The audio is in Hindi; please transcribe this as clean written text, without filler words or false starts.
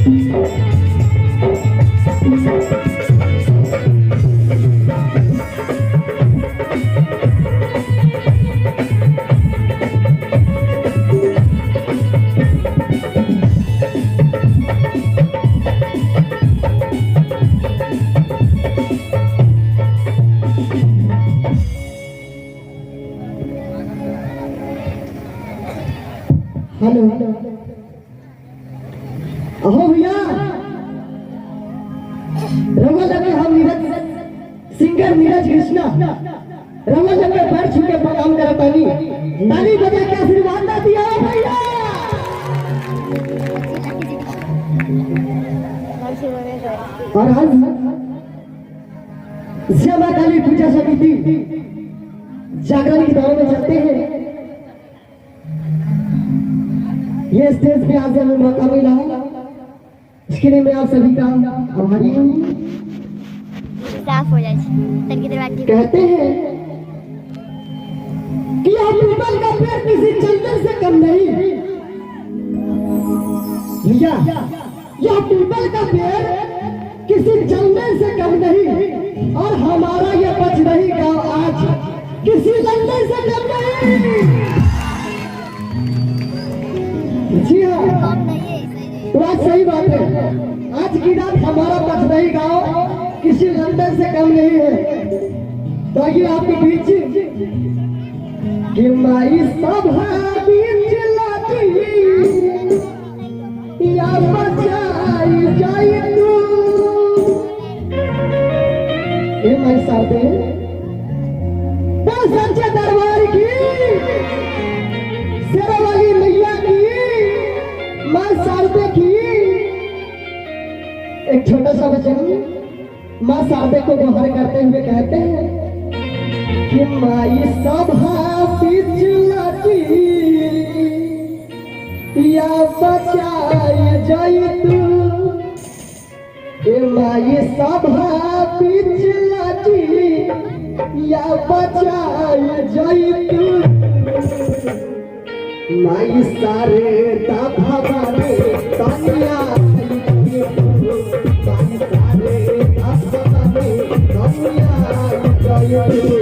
हेलो अहो भैया रवा लगे हम नीरज सिंगर नीरज कृष्णा रवा लगे पैर छू के प्रणाम करा ताली ताली बजा के आशीर्वाद दिया भैया। और आज श्यामा काली पूजा समिति जागरण की दौड़ में चलते हैं। ये स्टेज पे आज हमें मौका मिला है, इसके लिए मैं आप सभी का आभारी हूँ। कहते हैं कि यह पीपल का पेड़ किसी चंदन से कम नहीं भैया, यह पीपल का पेड़ किसी चंदन से कम नहीं, और हमारा यह पचरही गांव आज किसी चंदन से कम नहीं। जी हाँ, तो आज सही बात है, आज की रात हमारा पचरही गांव किसी लंदन से कम नहीं है। तो आइए आपके बीच कि माई सभा बीच लाती या बचाई जाए तू, ये माई साथे तो सच्चे दरबार की शेरावाली मैया की मां शारदे की एक छोटा सा वचन मां शारदे को दोहर करते हुए कहते हैं कि माई सभा बीच लाती या बचाई जाए तू, माई सभा बीच लाती या बचाई जाए तू, माई सारे दाभारे तानिया माई सारे दाभारे तानिया जाए तू,